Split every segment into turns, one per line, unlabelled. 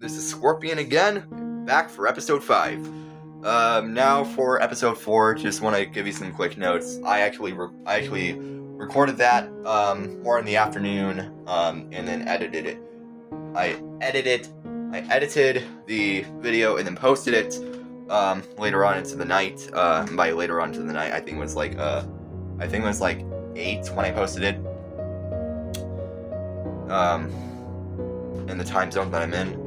This is Scorpion again, back for episode 5. Now for episode 4, just want to give you some quick notes. I actually recorded that more in the afternoon, and then edited it. I edited the video and then posted it later on into the night. By later on into the night, I think it was like 8 when I posted it. In the time zone that I'm in.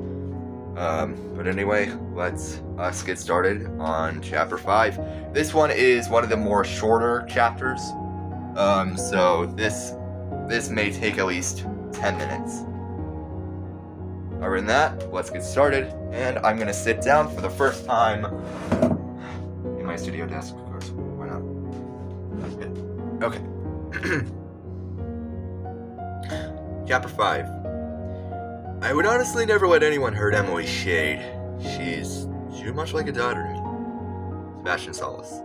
But anyway, let's get started on chapter 5. This one is one of the more shorter chapters. So this may take at least 10 minutes. Other than that, let's get started. And I'm gonna sit down for the first time in my studio desk, of course. Why not? Okay. Chapter 5. I would honestly never let anyone hurt Emily's shade. She's too much like a daughter to me. Sebastian Salas.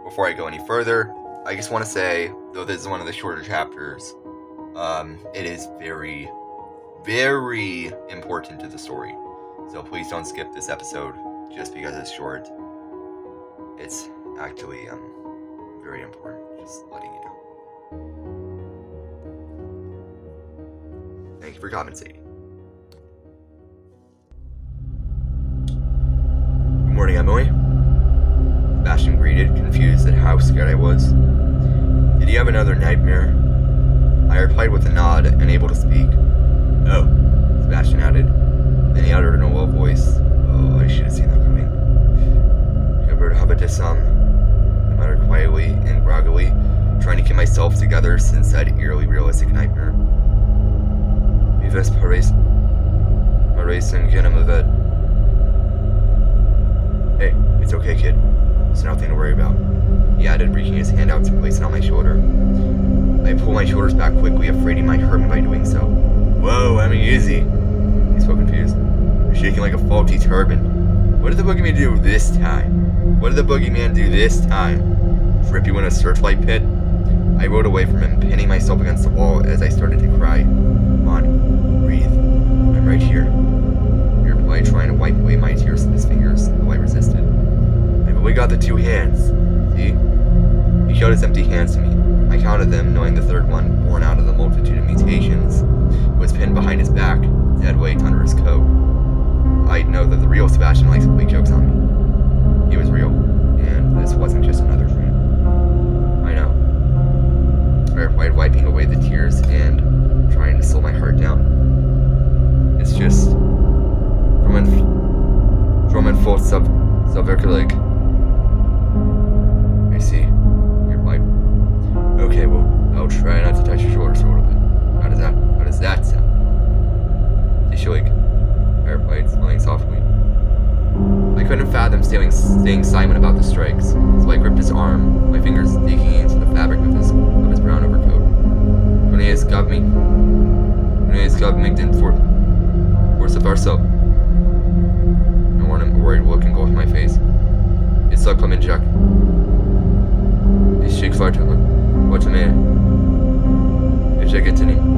Before I go any further, I just want to say, though this is one of the shorter chapters, it is very, very important to the story. So please don't skip this episode just because it's short. It's actually very important, just letting you know. Thank you for compensating. Good morning, Emily. Sebastian greeted, confused at how scared I was. Did you have another nightmare? I replied with a nod, unable to speak. Oh, Sebastian added. Then he uttered in a low voice. Oh, I should have seen that coming. Shivered Habadisam, I muttered quietly and groggily, trying to keep myself together since that eerily realistic nightmare. Vives Paris and AVAD. Hey, it's okay, kid. It's nothing to worry about. He added, reaching his hand out to place it on my shoulder. I pulled my shoulders back quickly, afraid he might hurt me by doing so. Whoa, I mean, easy. He spoke confused. You're shaking like a faulty turban. What did the boogeyman do this time? What did the boogeyman do this time? Trip you in a searchlight pit? I rode away from him, pinning myself against the wall as I started to cry. Come on, breathe. I'm right here. He replied, trying to wipe away my tears with his fingers, though I resisted. I've only got the 2 hands. See? He showed his empty hands to me. I counted them, knowing the third one, born out of the multitude of mutations, was pinned behind his back, dead weight under his coat. I'd know that the real Sebastian likes to play jokes on me. He was real, and this wasn't just another dream. I know. I replied, wiping away the tears and trying to slow my heart down. It's just from en full subverkelig. I see. He replied. Okay, well, I'll try not to touch your shoulders for a little bit. How does that sound? Shishlik, I replied, smiling softly. I couldn't fathom staying silent about the strikes, so I gripped his arm, my fingers digging into the fabric of his brown overcoat. Cornelius Gov den Forsafarso. I want a worried look and go off my face. It's so come in, Jack. It's Sheikh Fartuma. What's a man? If I get to name.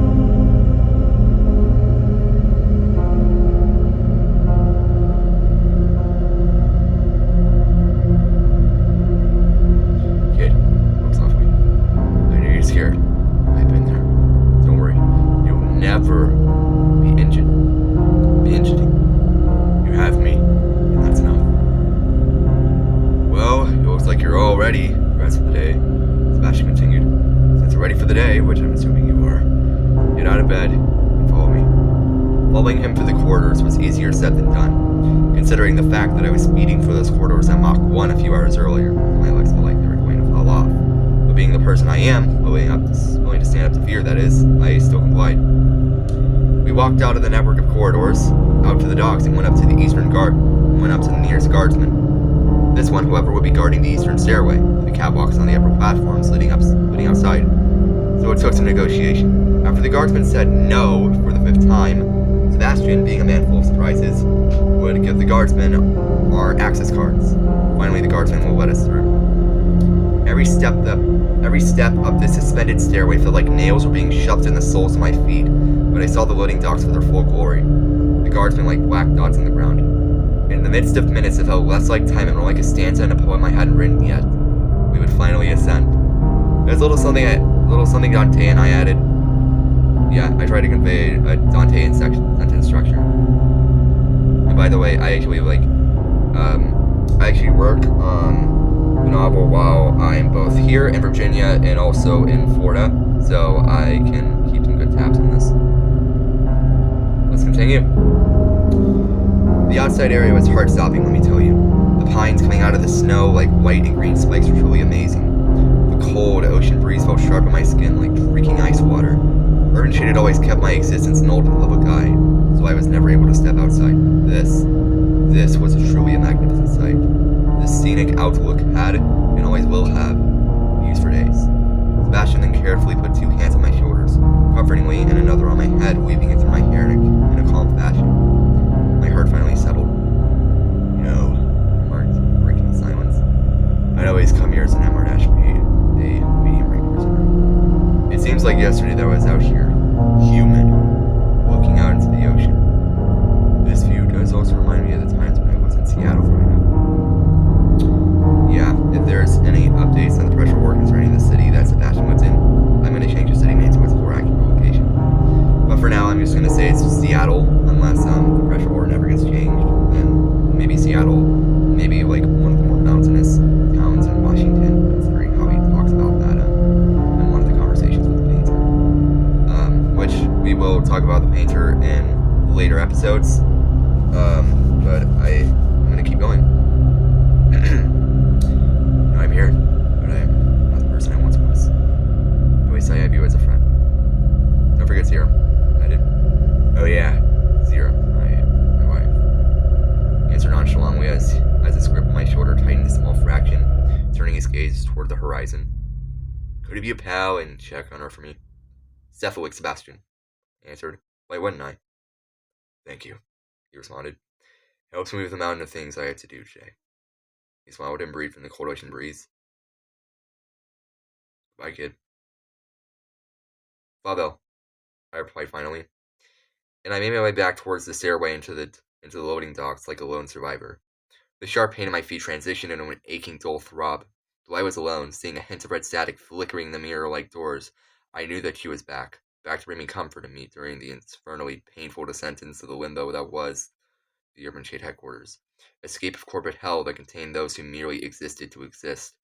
Scared. I've been there. Don't worry. You'll never be injured. You have me, and that's enough. Well, it looks like you're all ready for the rest of the day, Sebastian continued. Since you're ready for the day, which I'm assuming you are, get out of bed and follow me. Following him through the corridors was easier said than done, considering the fact that I was speeding through those corridors at Mach 1 a few hours earlier. My legs felt like they were going to fall off. But being the person I am, willing to stand up to fear, that is, I still complied. We walked out of the network of corridors, out to the docks, and went up to the nearest guardsman. This one, however, would be guarding the eastern stairway, with the catwalks on the upper platforms leading outside. So it took some negotiation. After the guardsman said no for the 5th time, Sebastian, being a man full of surprises, would give the guardsman our access cards. Finally, the guardsman will let us through. Every step up this suspended stairway felt like nails were being shoved in the soles of my feet. but I saw the loading docks with their full glory. The guardsmen like black dots on the ground. In the midst of minutes, it felt less like time and more like a stanza in a poem I hadn't written yet. We would finally ascend. There's a little something Dante and I added. Yeah, I tried to convey a Dantean sentence structure. And by the way, I actually work on the novel while I'm both here in Virginia and also in Florida, so I can keep some good tabs on this. Let's continue. The outside area was heart-stopping, let me tell you. The pines coming out of the snow like white and green spikes were truly amazing. The cold ocean breeze felt sharp on my skin like drinking ice water. Urban Shade had always kept my existence null to the public eye, so I was never able to step outside. This was truly a magnificent sight. This scenic outlook had, and always will have, views for days. Sebastian then carefully put 2 hands on my shoulders, comfortingly, and another on my head, weaving it through my hair in a calm fashion. My heart finally settled. You know, I remarked, breaking the silence, I'd always come here as an MR-B, a medium-rank prisoner. It seems like yesterday that I was out here, human, looking out into the ocean. This view does also remind me of the times when I was in Seattle growing up. Yeah, if there's any updates on the pressure war concerning the city that Sebastian was in, I'm going to change the city name to its more accurate location. But for now, I'm just going to say it's Seattle, unless the pressure war never gets changed. Then maybe Seattle, maybe like one of the more mountainous towns in Washington, considering how he talks about that in one of the conversations with the painter. Which we will talk about the painter in later episodes. But I'm going to keep going. I'm here, but I'm not the person I once was. I always say I view as a friend. Don't forget Zero. I did. Oh yeah, Zero, my wife. He answered nonchalantly as his grip on my shoulder tightened a small fraction, turning his gaze toward the horizon. Could he be a pal and check on her for me? Cephalic Sebastian, I answered. Why wouldn't I? Thank you, he responded. It helps me with the mountain of things I had to do today. He smiled and breathed in the cold ocean breeze. Goodbye, kid. Flavel, I replied finally, and I made my way back towards the stairway into the loading docks like a lone survivor. The sharp pain in my feet transitioned into an aching dull throb. Though I was alone, seeing a hint of red static flickering in the mirror-like doors, I knew that she was back to bring me comfort and me during the infernally painful descent into the limbo that was the Urban Shade headquarters. Escape of corporate hell that contained those who merely existed to exist,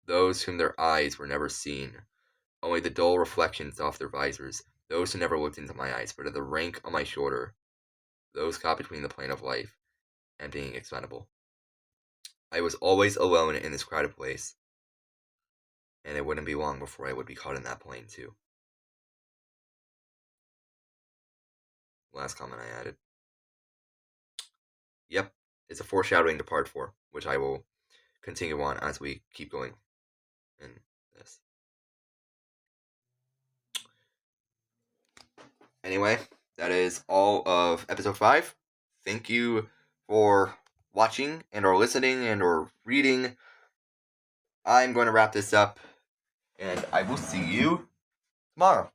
those whom their eyes were never seen, only the dull reflections off their visors, those who never looked into my eyes, but at the rank on my shoulder, those caught between the plane of life and being expendable. I was always alone in this crowded place, and it wouldn't be long before I would be caught in that plane too. Last comment I added. Yep, it's a foreshadowing to part 4, which I will continue on as we keep going in this. Anyway, that is all of episode 5. Thank you for watching and or listening and or reading. I'm going to wrap this up, and I will see you tomorrow.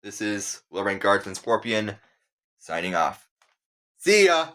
This is Low Rank Guardsman Scorpion, signing off. See ya!